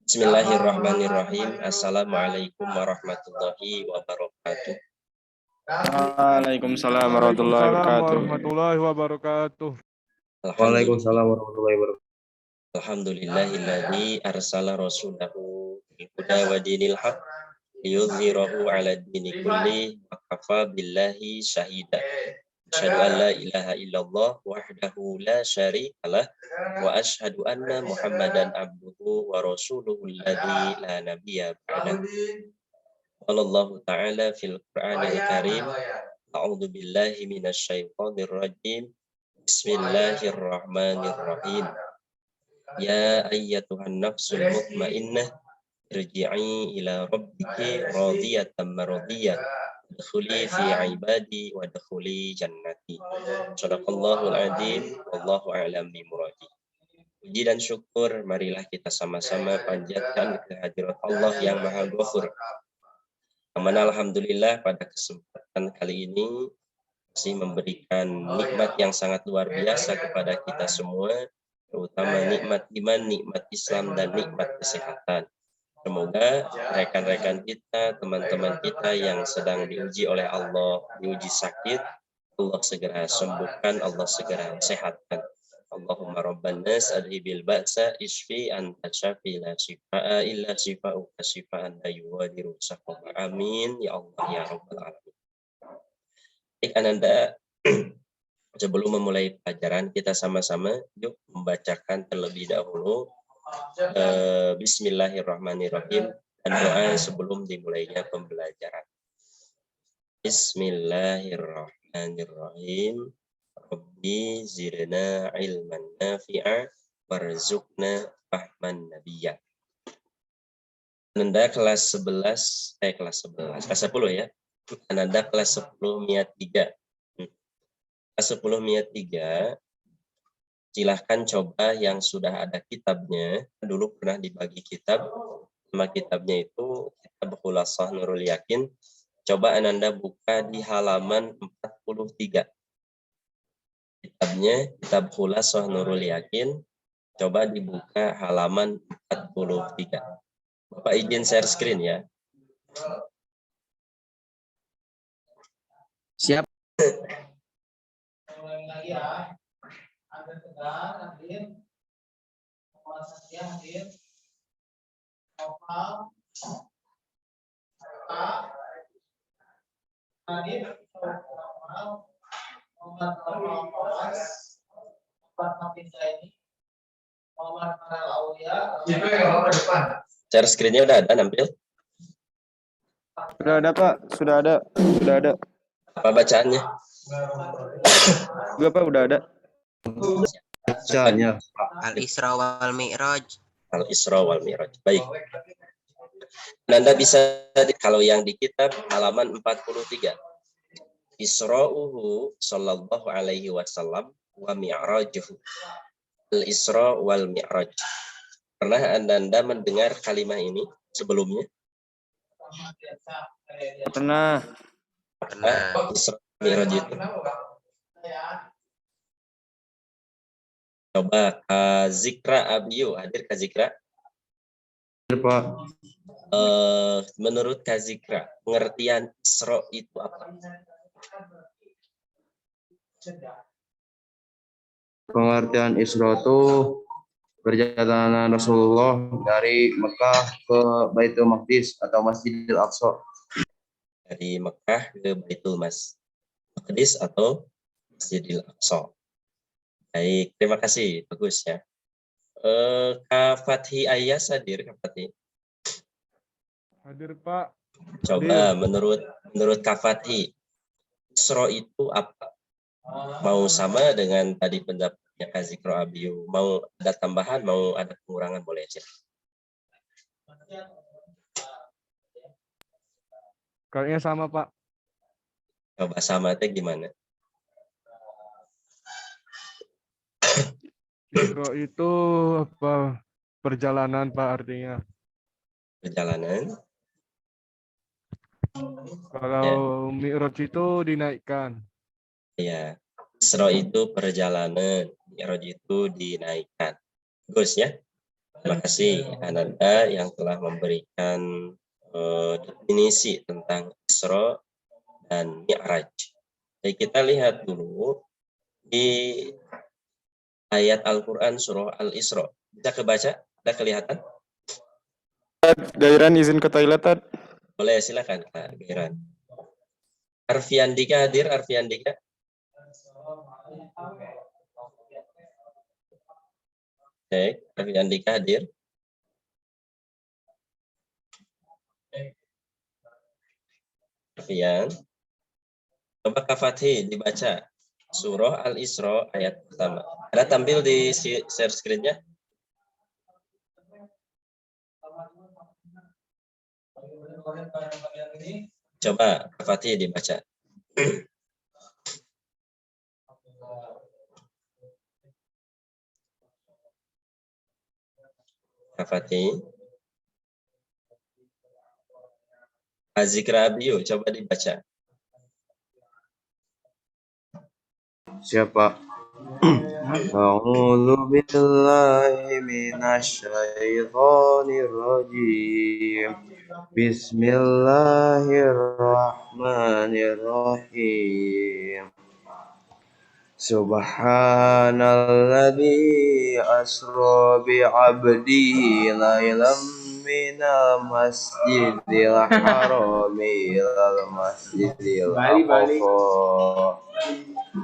Bismillahirrahmanirrahim. Assalamualaikum warahmatullahi wabarakatuh. Waalaikumsalam warahmatullahi wabarakatuh. warahmatullahi wabarakatuh. Waalaikumsalam warahmatullahi wabarakatuh. Alhamdulillahilladzi arsala rasulahu bil huda wa dinil haq liyudhhirahu 'ala dini kulli wa kafa billahi syahida. Asyhadu an la ilaha illallah wahdahu la syarikalah wa asyhadu anna Muhammadan abduhu wa rasuluhu alladzi la nabiyya ba'da. Wallahu ta'ala fil Qur'anil Karim. A'udzu billahi minasy syaithanir rajim. Bismillahirrahmanirrahim. Ya ayyatuhan nafsul mutmainnah irji'i ila rabbiki radiyatan mardiyah adkhuli fi ibadi wa adkhuli jannati. Shadaqallahul adzim. Wallahu a'lam bimuradi. Puji dan syukur marilah kita sama-sama panjatkan kehadirat Allah yang Maha Ghafur. Amanah alhamdulillah pada kesempatan kali ini masih memberikan nikmat yang sangat luar biasa kepada kita semua, terutama nikmat iman, nikmat Islam, dan nikmat kesehatan. Semoga rekan-rekan kita, teman-teman kita yang sedang diuji oleh Allah, diuji sakit, Allah segera sembuhkan, Allah segera sehatkan. Allahumma rabban nas adhibil ba'sa isfi anta syafi la shifaa illa shifauka shifaan la yughadiru saqama. Amin ya Allah ya rabbal alamin. Baik Ananda, sebelum memulai pelajaran kita sama-sama yuk membacakan terlebih dahulu Bismillahirrahmanirrahim dan doa sebelum dimulainya pembelajaran. Bismillahirrahmanirrahim. Rabbi zidna ilman nafi'a warzuqna fahman nabiyya. Ananda kelas 11 kelas 10 ya. Ananda kelas 10 Miat 3. Kelas 10 Miat 3. Silahkan coba yang sudah ada kitabnya. Dulu pernah dibagi kitab. Nama kitabnya itu Kitab Khulasah Nurul Yakin. Coba Ananda buka di halaman 43. Kitabnya Kitab Khulasah Nurul Yakin. Coba dibuka halaman 43. Bapak izin share screen ya. Siap. Share screen-nya udah ada nampil? Sudah ada Pak, sudah ada. Apa bacaannya? Juga Pak, udah ada. Bacaannya Al-Isra wal Mi'raj. Al-Isra wal Mi'raj. Baik. Anda bisa kalau yang di kitab halaman 43. Isra'uhu sallallahu alaihi wasallam wa mi'rajuhu. Al-Isra wal Mi'raj. Pernah Anda mendengar kalimat ini sebelumnya? Pernah. Isra Mi'raj itu. Coba Kazikra Abiyu, hadir Kazikra? Pak. Menurut Kazikra, pengertian Isra itu apa? Pengertian Isra itu perjalanan Rasulullah dari Mekah ke Baitul Maqdis atau Masjidil Aqsa. Dari Mekah ke Baitul Maqdis atau Masjidil Aqsa. Baik, terima kasih, bagus ya. Kak Fathi Ayas hadir, Kak Fathi. Hadir Pak. Coba menurut Kak Fathi, Isra itu apa? Mau sama dengan tadi pendapatnya Kak Zikro Abiyu, mau ada tambahan, mau ada pengurangan, boleh aja. Kayaknya sama Pak. Coba sama teh gimana? Isra itu apa? Perjalanan Pak artinya. Perjalanan. Kalau Mi'raj itu dinaikkan. Ya, Isra itu perjalanan, Mi'raj itu dinaikkan. Bagus ya. Terima kasih Ananda yang telah memberikan definisi tentang Isra dan Mi'raj. Jadi kita lihat dulu di ayat Al-Quran surah Al-Isra. Bisa kebaca? Ada kelihatan? Gairan izin ke toilet, Tad. Boleh, silakan Kak Gairan. Arfiandika hadir, Arfiandika. Baik, Arfiandika hadir. Arfian. Coba Kak Fathi dibaca surah Al-Isra ayat pertama. Ada tampil di share screen-nya? Coba Kak Fathi dibaca. Kak Fathi. Azikra Abiyu, coba dibaca. Siapa? A'udzu billahi minasyaitonir rajim. Bismillahirrahmanirrahim. Subhanalladzi asra bi'abdihi lailam minal masjidil harami ilal masjidil aqsa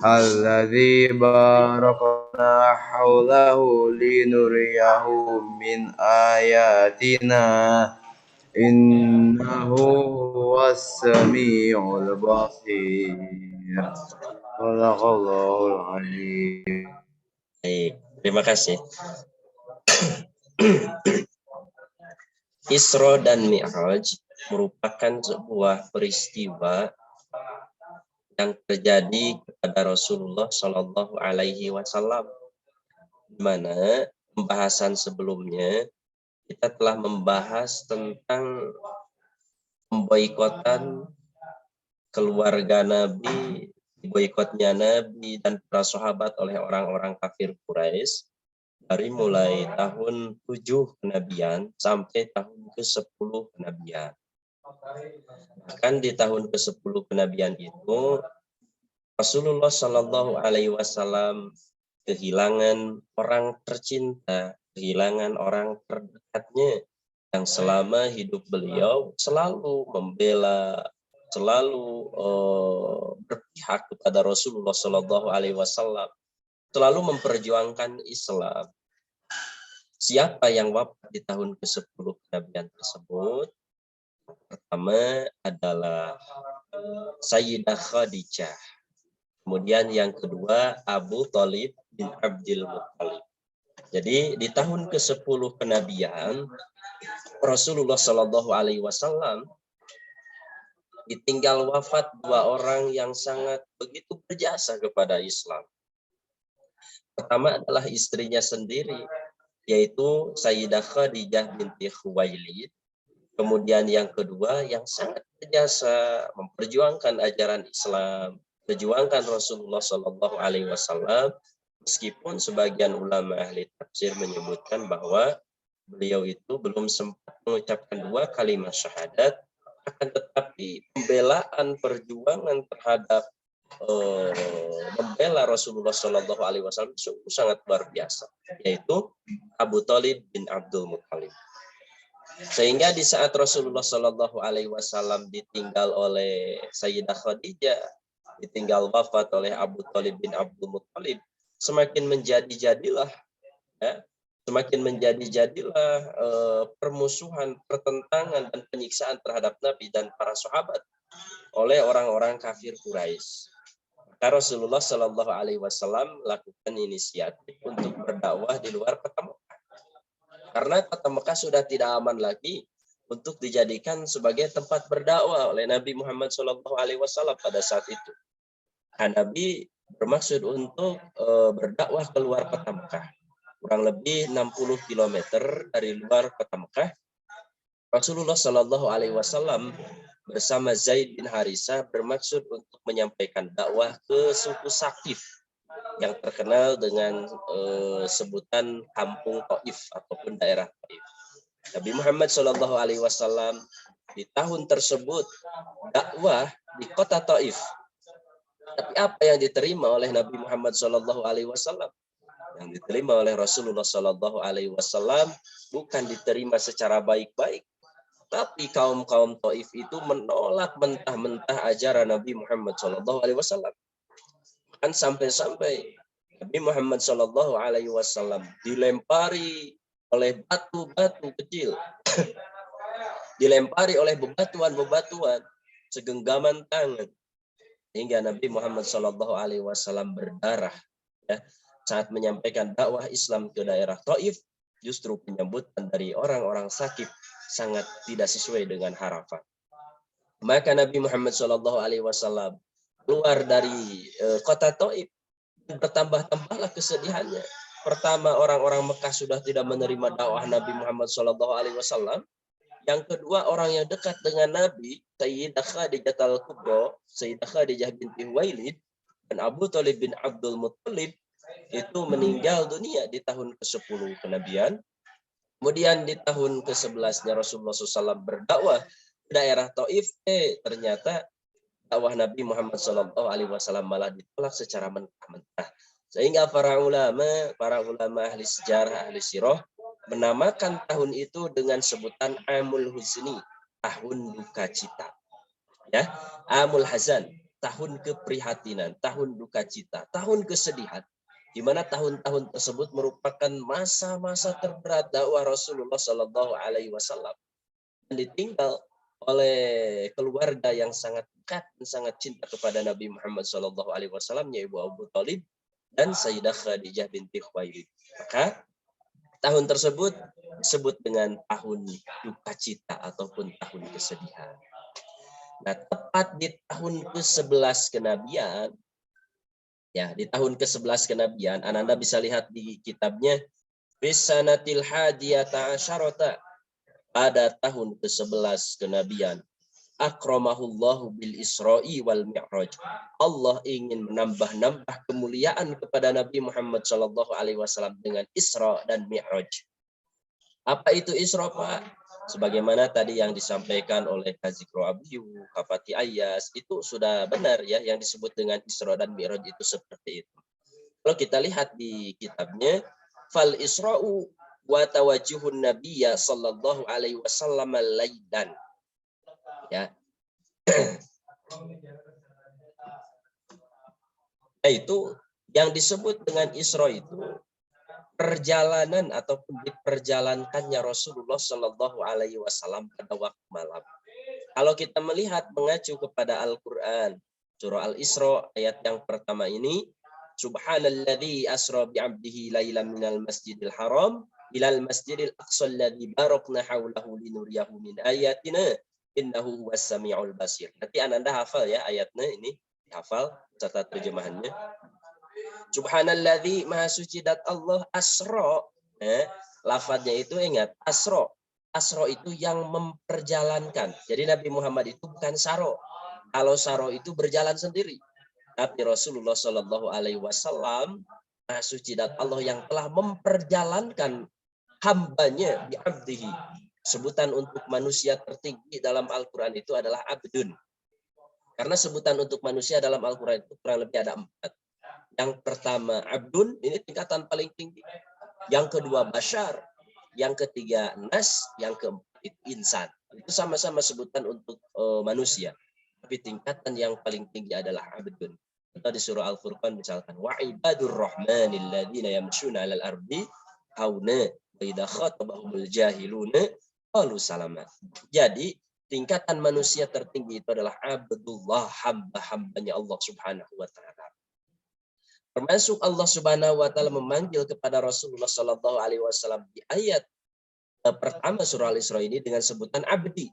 alladzi barakna haulahu linuriyahu min ayatina innahu huwas samiul basir. Sadaqallahul azim. Baik, terima kasih. Isra dan Mi'raj merupakan sebuah peristiwa yang terjadi kepada Rasulullah Shallallahu Alaihi Wasallam, di mana pembahasan sebelumnya kita telah membahas tentang pemboikotan keluarga Nabi, boikotnya Nabi dan para sahabat oleh orang-orang kafir Quraisy dari mulai tahun 7 kenabian sampai tahun ke-10 kenabian. Bahkan di tahun ke-10 kenabian itu Rasulullah Shallallahu Alaihi Wasallam kehilangan orang tercinta, kehilangan orang terdekatnya yang selama hidup beliau selalu membela, selalu berpihak kepada Rasulullah Shallallahu Alaihi Wasallam, selalu memperjuangkan Islam. Siapa yang wafat di tahun ke-10 kenabian tersebut? Pertama adalah Sayyidah Khadijah. Kemudian yang kedua Abu Thalib bin Abdul Muttalib. Jadi di tahun ke-10 kenabian Rasulullah Shallallahu Alaihi Wasallam ditinggal wafat dua orang yang sangat begitu berjasa kepada Islam. Pertama adalah istrinya sendiri, yaitu Sayyidah Khadijah binti Khuwailid. Kemudian yang kedua yang sangat berjasa memperjuangkan ajaran Islam, perjuangkan Rasulullah Shallallahu Alaihi Wasallam, meskipun sebagian ulama ahli tafsir menyebutkan bahwa beliau itu belum sempat mengucapkan dua kalimat syahadat, akan tetapi pembelaan perjuangan terhadap membela Rasulullah Shallallahu Alaihi Wasallam sangat luar biasa, yaitu Abu Thalib bin Abdul Muttalib. Sehingga di saat Rasulullah Shallallahu Alaihi Wasallam ditinggal oleh Sayyidah Khadijah, ditinggal wafat oleh Abu Thalib bin Abdul Muttalib, semakin menjadi-jadilah permusuhan, pertentangan dan penyiksaan terhadap Nabi dan para sahabat oleh orang-orang kafir Quraisy. Maka Rasulullah Shallallahu Alaihi Wasallam lakukan inisiatif untuk berdakwah di luar kota Mekah. Karena kota Mekah sudah tidak aman lagi untuk dijadikan sebagai tempat berdakwah oleh Nabi Muhammad Shallallahu Alaihi Wasallam pada saat itu. Nabi bermaksud untuk berdakwah keluar kota Mekah, kurang lebih 60 km dari luar kota Mekah. Rasulullah Shallallahu Alaihi Wasallam bersama Zaid bin Harisah bermaksud untuk menyampaikan dakwah ke suku Saqif. yang terkenal dengan sebutan Kampung Taif ataupun daerah Taif. Nabi Muhammad Shallallahu Alaihi Wasallam di tahun tersebut dakwah di kota Taif. Tapi apa yang diterima oleh Nabi Muhammad Shallallahu Alaihi Wasallam? Yang diterima oleh Rasulullah Shallallahu Alaihi Wasallam bukan diterima secara baik-baik, tapi kaum Taif itu menolak mentah-mentah ajaran Nabi Muhammad Shallallahu Alaihi Wasallam. Kan sampai-sampai Nabi Muhammad Shallallahu Alaihi Wasallam dilempari oleh batu-batu kecil, dilempari oleh bebatuan-bebatuan segenggaman tangan, hingga Nabi Muhammad Shallallahu Alaihi Wasallam berdarah. Ya, saat menyampaikan dakwah Islam ke daerah Taif, justru penyambutan dari orang-orang sakit sangat tidak sesuai dengan harapan. Maka Nabi Muhammad Shallallahu Alaihi Wasallam keluar dari kota Taif, bertambah-tambahlah kesedihannya. Pertama, orang-orang Mekah sudah tidak menerima dakwah Nabi Muhammad Shallallahu Alaihi Wasallam. Yang kedua, orang yang dekat dengan Nabi, Sayyidah Khadijah al-Kubra, Sayyidah Khadijah binti Huwailid, dan Abu Thalib bin Abdul Muttalib itu meninggal dunia di tahun ke-10 kenabian. Kemudian di tahun ke-11-nya Rasulullah SAW berdakwah ke daerah Taif, ternyata dakwah Nabi Muhammad SAW malah ditolak secara mentah-mentah. Sehingga para ulama ahli sejarah, ahli sirah menamakan tahun itu dengan sebutan Amul Huzni, tahun duka cita. Ya, Amul Hazan, tahun keprihatinan, tahun duka cita, tahun kesedihan. Di mana tahun-tahun tersebut merupakan masa-masa terberat dakwah Rasulullah Shallallahu Alaihi Wasallam, dan ditinggal oleh keluarga yang sangat dekat dan sangat cinta kepada Nabi Muhammad Shallallahu Alaihi Wasallam, yaitu Abu Thalib dan Sayyidah Khadijah binti Khuwailid. Maka tahun tersebut disebut dengan tahun duka cita ataupun tahun kesedihan. Nah, tepat di tahun ke-11 kenabian, ya, di tahun ke-11 kenabian, Anda bisa lihat di kitabnya Bisanatil Hadiyata Asyarata, pada tahun ke-11 kenabian, akramahullahu bil Isra'i wal Mi'raj. Allah ingin menambah-nambah kemuliaan kepada Nabi Muhammad Shallallahu Alaihi Wasallam dengan Isra dan Mi'raj. Apa itu Isra, Pak? Sebagaimana tadi yang disampaikan oleh Kazikro Abiyu, Kafati Ayas, itu sudah benar ya, yang disebut dengan Isra dan Mi'raj itu seperti itu. Kalau kita lihat di kitabnya, fal Isra'u wa tawajjuhun nabiyya sallallahu alaihi wasallam lailan. Ya. Itu yang disebut dengan Isra itu perjalanan ataupun diperjalankannya Rasulullah Shallallahu Alaihi Wasallam pada waktu malam. Kalau kita melihat mengacu kepada Al-Quran, surah Al-Isra ayat yang pertama ini, Subhanalladzi asra bi'abdihi lailan minal masjidil haram ilal masjidil aqsa alladzi barakna haulahu linuriyahu min ayatina innahu huwas samiul basir. Nanti Anda hafal ya ayatnya ini, hafal serta terjemahannya. Subhanalladzi, maha suci dat Allah, asra, lafadznya itu ingat, asra. Asra itu yang memperjalankan. Jadi Nabi Muhammad itu bukan saro. Kalau saro itu berjalan sendiri. Tapi Rasulullah Shallallahu Alaihi Wasallam, maha suci dat Allah yang telah memperjalankan hambanya bi abdihi. Sebutan untuk manusia tertinggi dalam Al-Quran itu adalah abdun. Karena sebutan untuk manusia dalam Al-Quran itu kurang lebih ada 4. Yang pertama abdun, ini tingkatan paling tinggi. Yang kedua bashar. Yang ketiga nas. Yang keempat insan. Itu sama-sama sebutan untuk manusia. Tapi tingkatan yang paling tinggi adalah abdun. Kita di surah Al-Furqan misalkan, wa ibadur rahmanil ladzina yamshuna 'alal ardi hauna wa idza khatabahumul jahiluna qalu salama. Jadi tingkatan manusia tertinggi itu adalah abdullah, hamba-hambanya Allah Subhanahu wa taala. Termasuk Allah Subhanahu wa taala memanggil kepada Rasulullah Shallallahu alaihi wasallam di ayat pertama surah Al-Isra ini dengan sebutan abdi.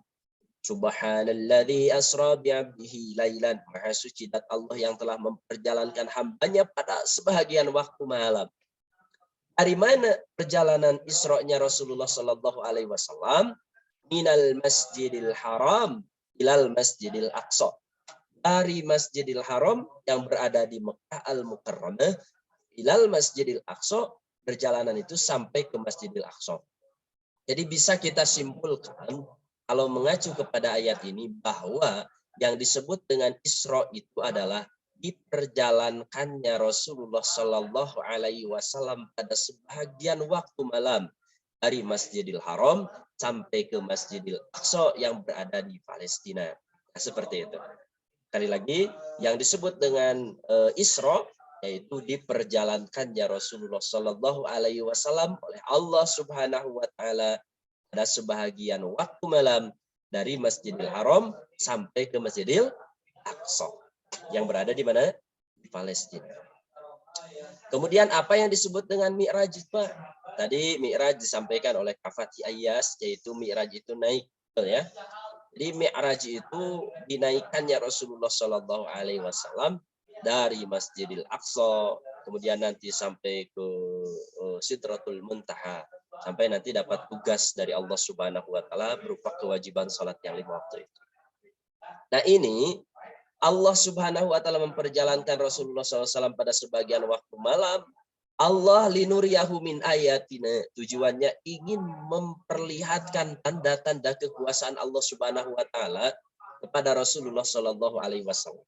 Subhanalladzi asra bi'abdihi lailan. Maha suci dat Allah yang telah memperjalankan hambanya pada sebahagian waktu malam. Dari mana perjalanan Isra-nya Rasulullah Shallallahu alaihi wasallam? Minal Masjidil Haram ilal Masjidil Aqsa. Dari Masjidil Haram yang berada di Mekah Al-Mukarramah ilal Masjidil Aqsa, perjalanan itu sampai ke Masjidil Aqsa. Jadi bisa kita simpulkan kalau mengacu kepada ayat ini bahwa yang disebut dengan Isra itu adalah diperjalankannya Rasulullah Shallallahu Alaihi Wasallam pada sebagian waktu malam dari Masjidil Haram sampai ke Masjidil Aqsa yang berada di Palestina. Nah, seperti itu. Sekali lagi, yang disebut dengan Isra yaitu diperjalankannya Rasulullah Shallallahu Alaihi Wasallam oleh Allah Subhanahu Wa Taala pada sebahagian waktu malam dari Masjidil Haram sampai ke Masjidil Aqsa yang berada di mana? Di Palestina. Kemudian apa yang disebut dengan Mi'raj, Pak? Tadi Mi'raj disampaikan oleh Kafati Ayas, yaitu Mi'raj itu naik, ya. Jadi Mi'raj itu dinaikannya Rasulullah Shallallahu Alaihi Wasallam dari Masjidil Aqsa, kemudian nanti sampai ke Sidratul Muntaha, sampai nanti dapat tugas dari Allah Subhanahu Wa Taala berupa kewajiban salat yang 5 waktu itu. Nah ini Allah Subhanahu Wa Taala memperjalankan Rasulullah SAW pada sebagian waktu malam. Allah linuriyahu min ayatina, tujuannya ingin memperlihatkan tanda-tanda kekuasaan Allah Subhanahu Wa Taala kepada Rasulullah Shallallahu Alaihi Wasallam.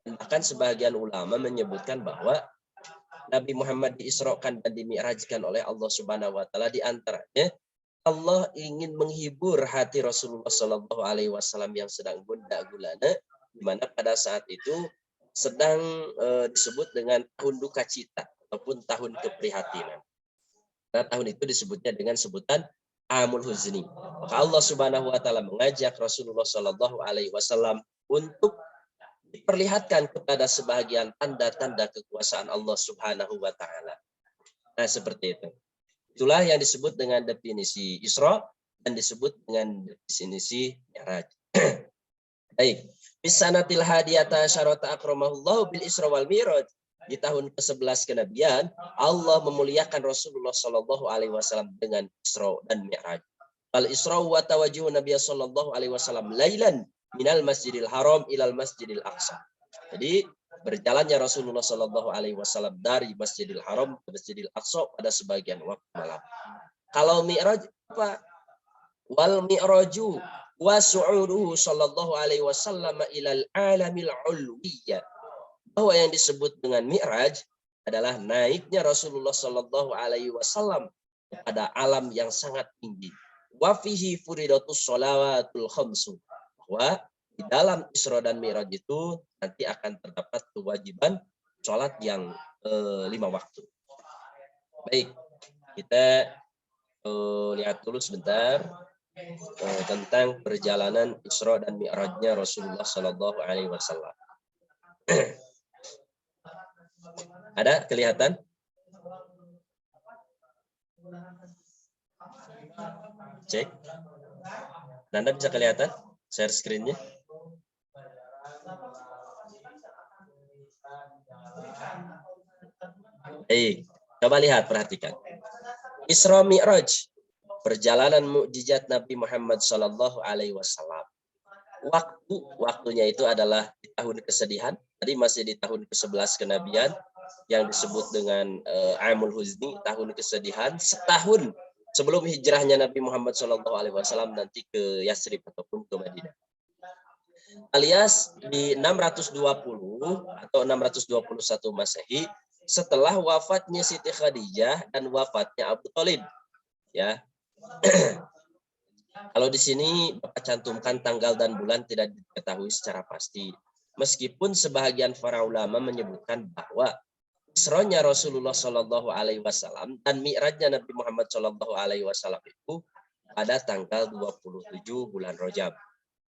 Bahkan sebagian ulama menyebutkan bahwa Nabi Muhammad diisrokan dan dimi'rajkan oleh Allah Subhanahu Wa Taala, di antaranya Allah ingin menghibur hati Rasulullah Shallallahu Alaihi Wasallam yang sedang gundah gulana, di mana pada saat itu sedang disebut dengan tahun duka cita ataupun tahun keprihatinan. Nah, tahun itu disebutnya dengan sebutan Amul Huzni. Maka Allah Subhanahu Wa Taala mengajak Rasulullah Shallallahu Alaihi Wasallam untuk diperlihatkan kepada sebagian tanda-tanda kekuasaan Allah Subhanahu Wa Taala. Nah, seperti itu. Itulah yang disebut dengan definisi Isra dan disebut dengan definisi Mi'raj. Baik. Bisanatil hadiyata syarata akramahullahu bil Isra wal Mi'raj. Di tahun ke-11 kenabian, Allah memuliakan Rasulullah Shallallahu Alaihi Wasallam dengan Isra dan Mi'raj. Al Isra wa tawajjuh Nabi Shallallahu Alaihi Wasallam lailan minal Masjidil Haram ilal Masjidil Aqsa. Jadi berjalannya Rasulullah Shallallahu Alaihi Wasallam dari Masjidil Haram ke Masjidil Aqsa pada sebagian waktu malam. Kalau Mi'raj apa? Wal Mi'raju wa su'uduhu Shallallahu Alaihi Wasallam ilal alamil ulwiyya. Bahwa yang disebut dengan Mi'raj adalah naiknya Rasulullah Shallallahu Alaihi Wasallam pada alam yang sangat tinggi. Wa fihi furidatus shalawatul khamsu. Bahwa di dalam Isra dan Mi'raj itu nanti akan terdapat kewajiban sholat yang 5 waktu. Baik, kita lihat dulu sebentar tentang perjalanan Isra dan Mi'rajnya Rasulullah Shallallahu Alaihi Wasallam. Ada kelihatan? Cek. Nanda bisa kelihatan? Share screen-nya. Baik, coba lihat, perhatikan. Isra Mi'raj, perjalanan mukjizat Nabi Muhammad Shallallahu Alaihi Wasallam. Waktunya itu adalah di tahun kesedihan. Tadi masih di tahun ke-11 kenabian yang disebut dengan Amul Huzni, tahun kesedihan, setahun sebelum hijrahnya Nabi Muhammad SAW nanti ke Yasrib ataupun ke Madinah. Alias di 620 atau 621 Masehi, setelah wafatnya Siti Khadijah dan wafatnya Abu Thalib. Ya. Kalau di sini Bapak cantumkan tanggal dan bulan tidak diketahui secara pasti. Meskipun sebahagian para ulama menyebutkan bahwa Isra-nya Rasulullah Shallallahu Alaihi Wasallam dan Mi'rajnya Nabi Muhammad Shallallahu Alaihi Wasallam itu pada tanggal 27 bulan Rajab.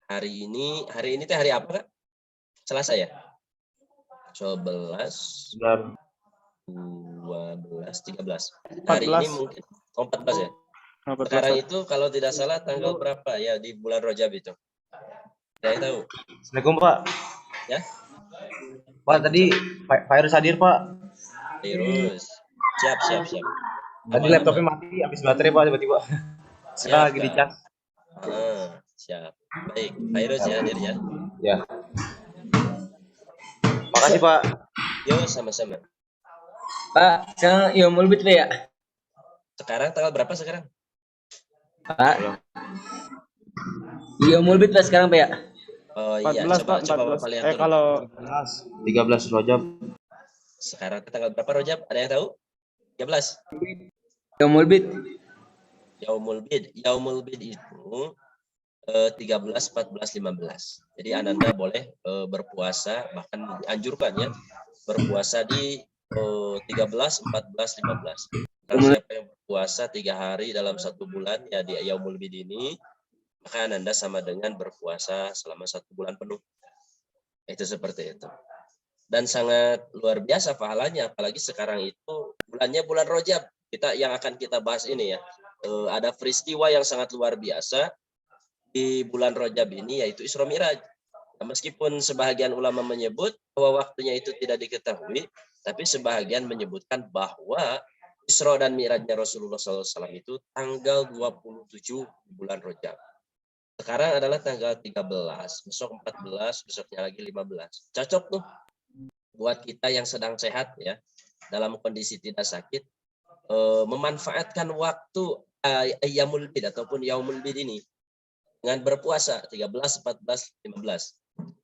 Hari ini teh hari apa, Kak? Selasa ya? 11, 12, 13. Hari ini mungkin 14 ya? Sekarang itu kalau tidak salah tanggal berapa ya di bulan Rajab itu? Saya tahu. Assalamualaikum Pak. Ya. Pak tadi Pak Virus hadir Pak. Virus. Siap. Tadi laptopnya mati habis baterai Pak tiba-tiba. Sekarang lagi dicas. Siap. Baik, Virus ya hadir ya. Ya. Makasih Pak. Yo, sama-sama. Pak, sekarang Yaumul Bid Pak ya? Sekarang tanggal berapa sekarang? Pak, Yaumul Bid Pak sekarang Pak ya? Oh iya, 14 coba Pak, coba 14. Bapak lihat dulu. Kalau 13 Rajab. Sekarang tanggal berapa Rojab? Ada yang tahu? 13. Yaumul Bid. Yaumul Bid. Yaumul Bid itu 13, 14, 15. Jadi Ananda boleh berpuasa, bahkan dianjurkan ya, berpuasa di 13, 14, 15. Karena siapa yang berpuasa 3 hari dalam 1 bulan ya di Yaumul Bid ini, maka Ananda sama dengan berpuasa selama 1 bulan penuh. Itu seperti itu. Dan sangat luar biasa pahalanya, apalagi sekarang itu bulannya bulan Rajab. Yang akan kita bahas ini ya, ada peristiwa yang sangat luar biasa di bulan Rajab ini, yaitu Isra Mi'raj. Nah, meskipun sebahagian ulama menyebut bahwa waktunya itu tidak diketahui, tapi sebahagian menyebutkan bahwa Isra dan Mi'rajnya Rasulullah SAW itu tanggal 27 bulan Rajab. Sekarang adalah tanggal 13, besok 14, besoknya lagi 15. Cocok tuh buat kita yang sedang sehat ya, dalam kondisi tidak sakit, memanfaatkan waktu Yaumul Bid ataupun Yaumul Bid ini dengan berpuasa 13, 14, 15.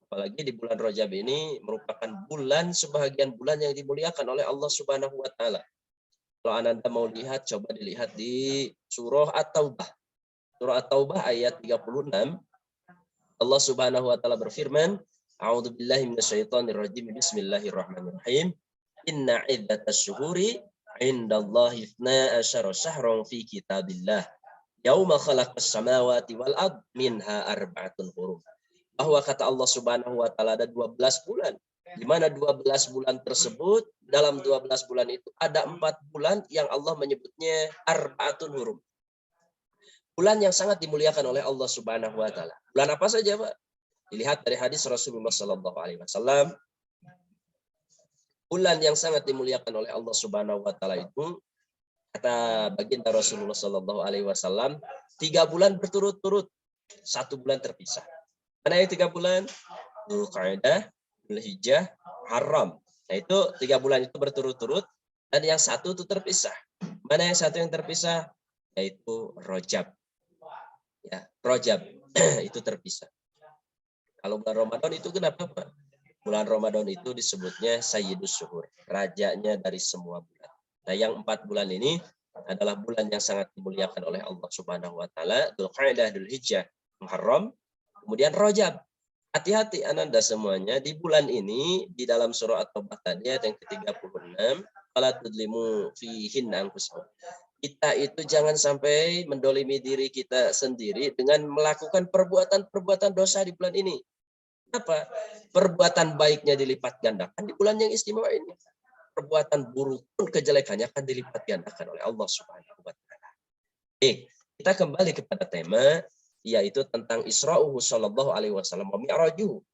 Apalagi di bulan Rajab ini merupakan sebahagian bulan yang dimuliakan oleh Allah Subhanahu wa taala. Kalau Ananda mau lihat, coba dilihat di surah At-Taubah. Surah At-Taubah ayat 36. Allah Subhanahu wa taala berfirman, A'udzu billahi minasyaitonir rajim. Bismillahirrahmanirrahim. Inna iddatas syuhuri 'indallahi 12 syahran fi kitabillah. Yauma khalaqas samawati wal ard minha arba'atun hurum. Bahwa kata Allah Subhanahu wa taala ada 12 bulan. Di mana 12 bulan tersebut, dalam 12 bulan itu ada 4 bulan yang Allah menyebutnya arba'atun hurum. Bulan yang sangat dimuliakan oleh Allah Subhanahu wa taala. Bulan apa saja, Pak? Dilihat dari hadis Rasulullah sallallahu alaihi wasallam. Bulan yang sangat dimuliakan oleh Allah Subhanahu wa taala itu, kata baginda Rasulullah sallallahu alaihi wasallam, 3 bulan berturut-turut, 1 bulan terpisah. Mana yang 3 bulan? Dzulqa'dah, Dzulhijjah, Muharram. Nah, itu 3 bulan itu berturut-turut, dan yang 1 itu terpisah. Mana yang 1 yang terpisah? Yaitu Rajab. Ya, Rajab itu terpisah. Kalau bulan Ramadan itu kenapa, Pak? Bulan Ramadan itu disebutnya Sayyidus Syuhur, rajanya dari semua bulan. Nah, yang 4 bulan ini adalah bulan yang sangat dimuliakan oleh Allah Subhanahu wa taala, Dzulqa'dah, Dzulhijjah, Muharram, kemudian Rajab. Hati-hati Ananda semuanya, di bulan ini di dalam surah At-Taubah tadi ayat yang ke-36, fala tudlimu fihin anfusakum. Kita itu jangan sampai mendolimi diri kita sendiri dengan melakukan perbuatan-perbuatan dosa di bulan ini. Apa? Perbuatan baiknya dilipat gandakan di bulan yang istimewa ini. Perbuatan buruk pun kejelekannya akan dilipat gandakan oleh Allah Subhanahu wa taala. Kita kembali kepada tema, yaitu tentang Isra'uhu sallallahu alaihi wasallam wa Mi'rajuhu.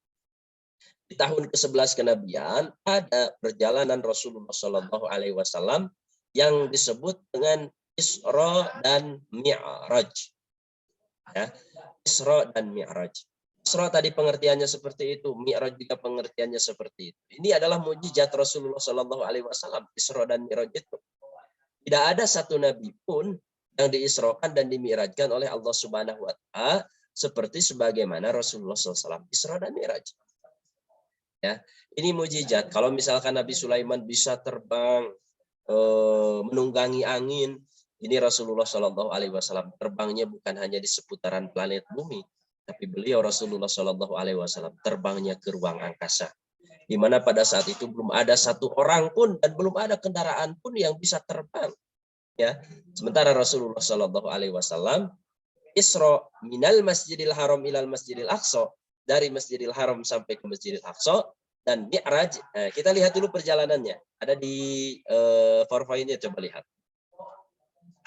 Di tahun ke-11 kenabian ada perjalanan Rasulullah sallallahu alaihi wasallam yang disebut dengan Isra dan Mi'raj. Ya, Isra dan Mi'raj. Isra tadi pengertiannya seperti itu, Mi'raj juga pengertiannya seperti itu. Ini adalah mukjizat Rasulullah Shallallahu Alaihi Wasallam. Isra dan Mi'raj itu tidak ada satu nabi pun yang diisrokan dan dimi'rajkan oleh Allah Subhanahu Wa Taala seperti sebagaimana Rasulullah SAW Isra dan Mi'raj. Ya, ini mukjizat. Kalau misalkan Nabi Sulaiman bisa terbang menunggangi angin, ini Rasulullah Shallallahu Alaihi Wasallam terbangnya bukan hanya di seputaran planet bumi, tapi beliau Rasulullah Shallallahu Alaihi Wasallam terbangnya ke ruang angkasa, di mana pada saat itu belum ada satu orang pun dan belum ada kendaraan pun yang bisa terbang. Ya, sementara Rasulullah Shallallahu Alaihi Wasallam Isra minal Masjidil Haram ilal Masjidil Aqsa, dari Masjidil Haram sampai ke Masjidil Aqsa, dan Mi'raj. Kita lihat dulu perjalanannya. Ada di PowerPoint-nya, coba lihat.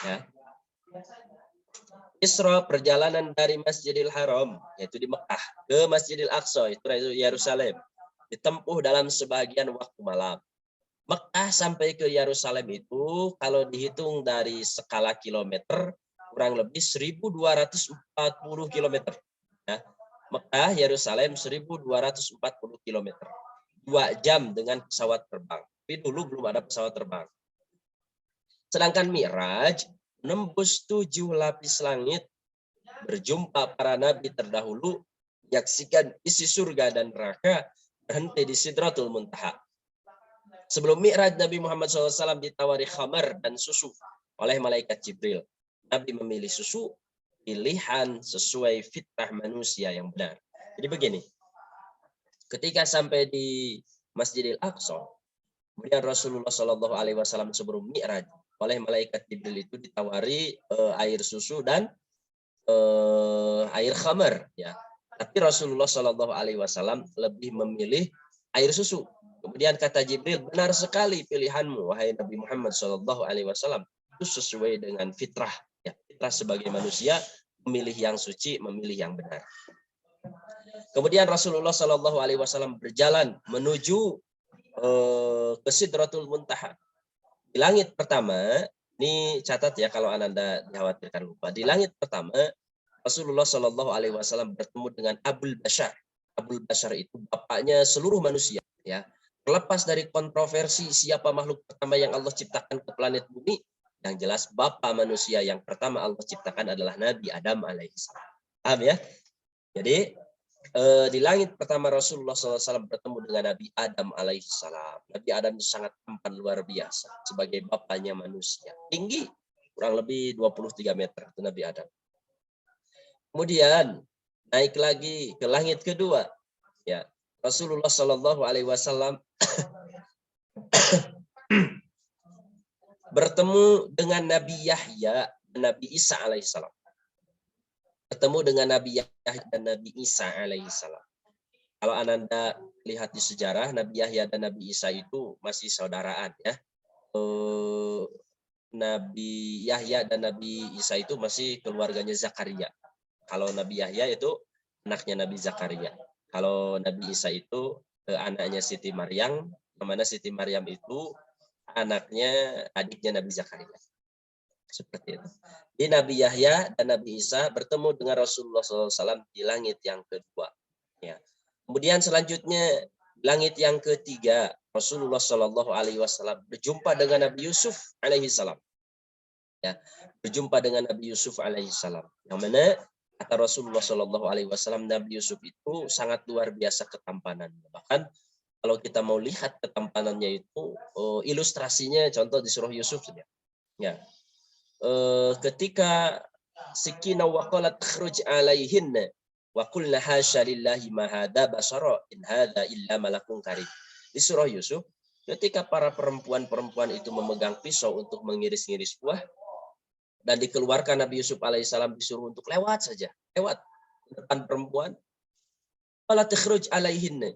Ya. Isra perjalanan dari Masjidil Haram, yaitu di Mekah, ke Masjidil Aqsa, itu Yerusalem, ditempuh dalam sebagian waktu malam. Mekah sampai ke Yerusalem itu kalau dihitung dari skala kilometer kurang lebih 1240 kilometer. Ya. Mekah Yerusalem 1240 kilometer. 2 jam dengan pesawat terbang. Tapi dulu belum ada pesawat terbang. Sedangkan Mi'raj nembus 7 lapis langit, berjumpa para nabi terdahulu, menyaksikan isi surga dan neraka, berhenti di Sidratul Muntaha. Sebelum Mi'raj, Nabi Muhammad SAW ditawari khamar dan susu oleh malaikat Jibril. Nabi memilih susu, pilihan sesuai fitrah manusia yang benar. Jadi begini, ketika sampai di Masjidil Aqsa, kemudian Rasulullah SAW sebelum Mi'raj oleh malaikat Jibril itu ditawari air susu dan air khamar, ya. Tapi Rasulullah SAW lebih memilih air susu. Kemudian kata Jibril, benar sekali pilihanmu, wahai Nabi Muhammad SAW. Itu sesuai dengan fitrah. Ya, fitrah sebagai manusia, memilih yang suci, memilih yang benar. Kemudian Rasulullah SAW berjalan menuju ke Sidratul Muntaha. Di langit pertama, ini catat ya kalau Ananda dikhawatirkan lupa. Di langit pertama, Rasulullah SAW bertemu dengan Abul Bashar. Abul Bashar itu bapaknya seluruh manusia. Ya. Terlepas dari kontroversi siapa makhluk pertama yang Allah ciptakan ke planet bumi, yang jelas bapak manusia yang pertama Allah ciptakan adalah Nabi Adam alaihissalam. Paham ya? Jadi di langit pertama Rasulullah SAW bertemu dengan Nabi Adam alaihissalam. Nabi Adam sangat tampan luar biasa sebagai bapaknya manusia. Tinggi kurang lebih 23 meter itu Nabi Adam. Kemudian naik lagi ke langit kedua. Ya, Rasulullah SAW bertemu dengan Nabi Yahya dan Nabi Isa alaihissalam. Bertemu dengan Nabi Yahya dan Nabi Isa alaihissalam. Kalau Ananda lihat di sejarah, Nabi Yahya dan Nabi Isa itu masih saudaraan ya. Nabi Yahya dan Nabi Isa itu masih keluarganya Zakaria. Kalau Nabi Yahya itu anaknya Nabi Zakaria. Kalau Nabi Isa itu anaknya Siti Maryam, mana Siti Maryam itu anaknya adiknya Nabi Zakaria. Seperti itu. Di Nabi Yahya dan Nabi Isa bertemu dengan Rasulullah SAW di langit yang kedua. Ya. Kemudian selanjutnya langit yang ketiga, Rasulullah SAW berjumpa dengan Nabi Yusuf alaihissalam. Ya, berjumpa dengan Nabi Yusuf alaihissalam. Yang mana kata Rasulullah SAW, Nabi Yusuf itu sangat luar biasa ketampanannya. Bahkan kalau kita mau lihat ketampanannya itu, ilustrasinya contoh di surah Yusuf saja. Ya. Ketika Sikina wa qalat khruj alaihinna wa qulna hasya lillahi ma hadza basara in hadza illa malakun karim. Di surah Yusuf, ketika para perempuan-perempuan itu memegang pisau untuk mengiris-ngiris buah dan dikeluarkan Nabi Yusuf alaihissalam disuruh untuk lewat saja, lewat depan perempuan. Qalat khruj alaihinna.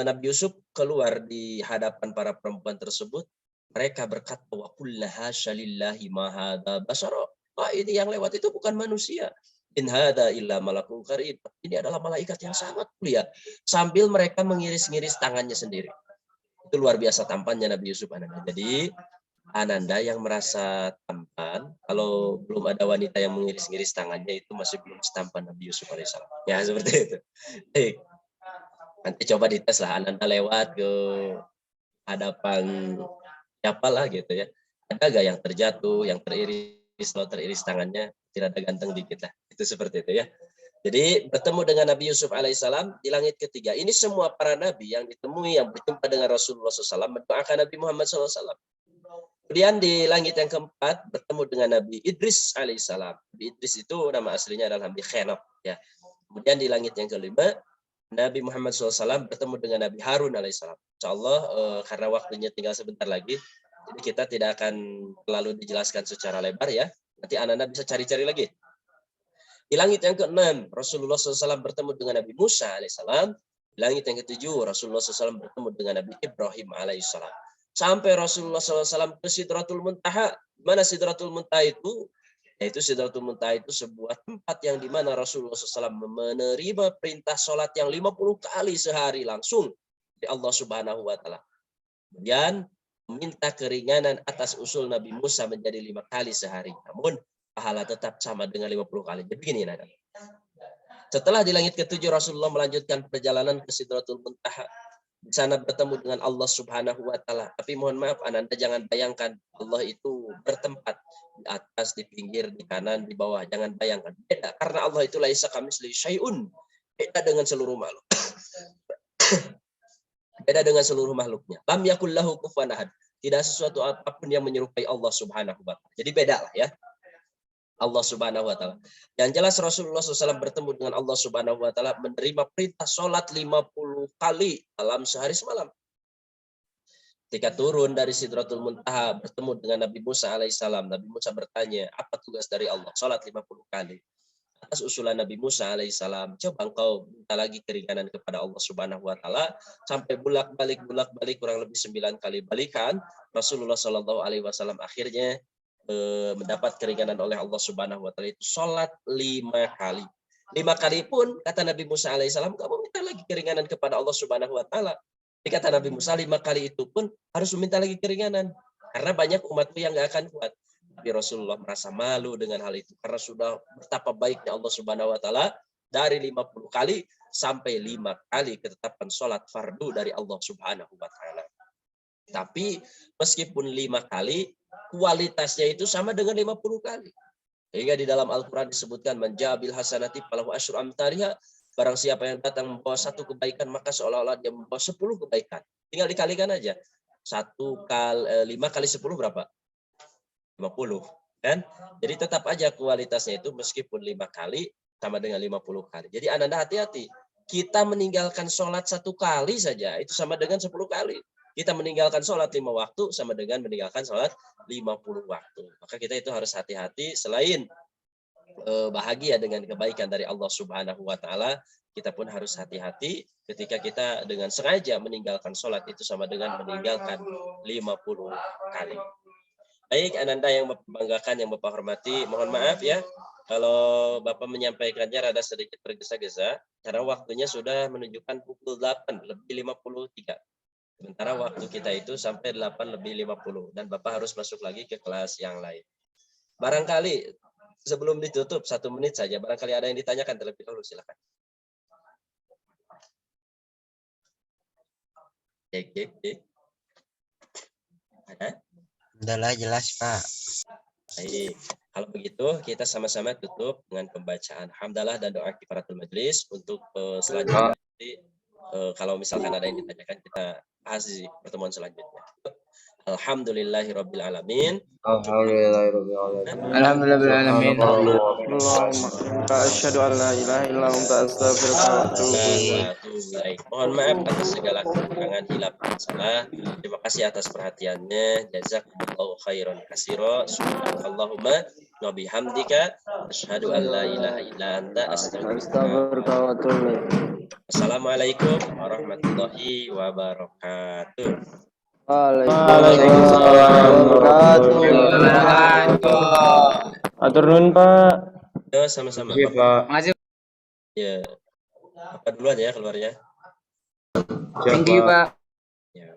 Nabi Yusuf keluar di hadapan para perempuan tersebut. Mereka berkata, wa qulna hasya lillahi ma hadza basara. Ini yang lewat itu bukan manusia. In hadza illa malakun karim. Ini adalah malaikat yang sangat mulia. Sambil mereka mengiris-ngiris tangannya sendiri. Itu luar biasa tampannya Nabi Yusuf Ananda. Jadi Ananda yang merasa tampan, kalau belum ada wanita yang mengiris-ngiris tangannya itu masih belum setampan Nabi Yusuf alaihissalam. Ya seperti itu. Baik. Nanti coba dites lah Ananda lewat ke hadapan siapalah gitu ya. Ada gak yang terjatuh, yang teriris, kalau teriris tangannya tidak ada ganteng dikit lah. Itu seperti itu ya. Jadi bertemu dengan Nabi Yusuf alaihissalam di langit ketiga. Ini semua para nabi yang ditemui yang berjumpa dengan Rasulullah SAW mendoakan Nabi Muhammad SAW. Kemudian di langit yang keempat bertemu dengan Nabi Idris alaihissalam. Nabi Idris itu nama aslinya adalah Nabi Khenok ya. Kemudian di langit yang kelima Nabi Muhammad SAW bertemu dengan Nabi Harun alaihissalam. Insyaallah karena waktunya tinggal sebentar lagi, jadi kita tidak akan terlalu dijelaskan secara lebar ya. Nanti Ananda bisa cari-cari lagi. Di langit yang keenam Rasulullah SAW bertemu dengan Nabi Musa alaihissalam. Di langit yang ketujuh Rasulullah SAW bertemu dengan Nabi Ibrahim alaihissalam. Sampai Rasulullah SAW ke Sidratul Muntaha. Mana Sidratul Muntaha itu? Yaitu Sidratul Muntaha itu sebuah tempat yang dimana Rasulullah SAW menerima perintah sholat yang 50 kali sehari langsung dari Allah Subhanahu wa Ta'ala. Kemudian meminta keringanan atas usul Nabi Musa menjadi 5 kali sehari. Namun pahala tetap sama dengan 50 kali. Jadi begini, Nana. Setelah di langit ketujuh Rasulullah melanjutkan perjalanan ke Sidratul Muntaha. di sana bertemu dengan Allah Subhanahu wa taala. Tapi mohon maaf Ananda jangan bayangkan Allah itu bertempat di atas, di pinggir, di kanan, di bawah. Jangan bayangkan. Beda karena Allah itu laisa kamitslihi syai'un. Beda dengan seluruh makhluk. Beda dengan seluruh makhluknya. Lam yakul lahu kufuwan ahad. Tidak sesuatu apapun yang menyerupai Allah Subhanahu wa taala. Jadi beda lah ya. Allah Subhanahu wa taala. Yang jelas Rasulullah SAW bertemu dengan Allah Subhanahu wa taala menerima perintah sholat 50 kali dalam sehari semalam. Ketika turun dari Sidratul Muntaha bertemu dengan Nabi Musa alaihissalam, Nabi Musa bertanya, apa tugas dari Allah? Sholat 50 kali. Atas usulan Nabi Musa alaihissalam, coba engkau minta lagi keringanan kepada Allah Subhanahu wa taala sampai bolak-balik kurang lebih 9 kali balikan. Rasulullah Shallallahu alaihi wasallam akhirnya mendapat keringanan oleh Allah Subhanahu wa taala itu sholat 5 kali. 5 kali pun kata Nabi Musa alaihissalam, kamu minta lagi keringanan kepada Allah Subhanahu wa taala. Kata Nabi Musa 5 kali itu pun harus meminta lagi keringanan karena banyak umatku yang nggak akan kuat. Tapi Rasulullah merasa malu dengan hal itu karena sudah betapa baiknya Allah Subhanahu wa taala dari 50 kali sampai 5 kali ketetapan sholat fardu dari Allah Subhanahu wa taala. Tapi meskipun 5 kali kualitasnya itu sama dengan 50 kali. Sehingga di dalam Al-Quran disebutkan menjabil hasanati falahu asyru amthaliha. Barang siapa yang datang membawa 1 kebaikan maka seolah-olah dia membawa 10 kebaikan. Tinggal dikalikan aja. 5 kali 10 berapa? 50 kan? Jadi tetap aja kualitasnya itu meskipun 5 kali sama dengan 50 kali. Jadi Ananda hati-hati. Kita meninggalkan sholat 1 kali saja itu sama dengan 10 kali. Kita meninggalkan sholat 5 waktu sama dengan meninggalkan sholat 50 waktu. Maka kita itu harus hati-hati. Selain bahagia dengan kebaikan dari Allah Subhanahu wa taala, kita pun harus hati-hati ketika kita dengan sengaja meninggalkan sholat itu sama dengan meninggalkan 50 kali. Baik, Ananda yang Bapak banggakan, yang Bapak hormati, mohon maaf ya kalau Bapak menyampaikannya rada sedikit tergesa-gesa karena waktunya sudah menunjukkan pukul 8 lebih 53. Sementara waktu kita itu sampai 8 lebih 50 dan Bapak harus masuk lagi ke kelas yang lain. Barangkali sebelum ditutup 1 menit saja, barangkali ada yang ditanyakan terlebih dahulu, silakan. Ada? Udahlah jelas Pak. Baik, kalau begitu kita sama-sama tutup dengan pembacaan hamdalah dan doa kifaratul majelis untuk selanjutnya. Nanti, kalau misalkan ada yang ditanyakan kita bahas di pertemuan selanjutnya. Alhamdulillahirabbil alamin. Alhamdulillahirrahmanirrahim. Allahumma asyhadu an la ilaha illa anta astaghfiruka wa atubu ilaik. Mohon maaf atas segala kekurangan, hilaf dan salah. Terima kasih atas perhatiannya. Jazakumullahu khairan katsira. Subhanallahumma wa bihamdika asyhadu an la ilaha illa anta astaghfiruka wa atubu ilaik. Assalamualaikum warahmatullahi wabarakatuh. Waalaikumsalam warahmatullahi wabarakatuh. Atur nuhun, Pak. Ya, sama-sama. Iya, Pak. Makasih. Ya. Apa duluan ya keluarnya? Thank you, Pak. Ya.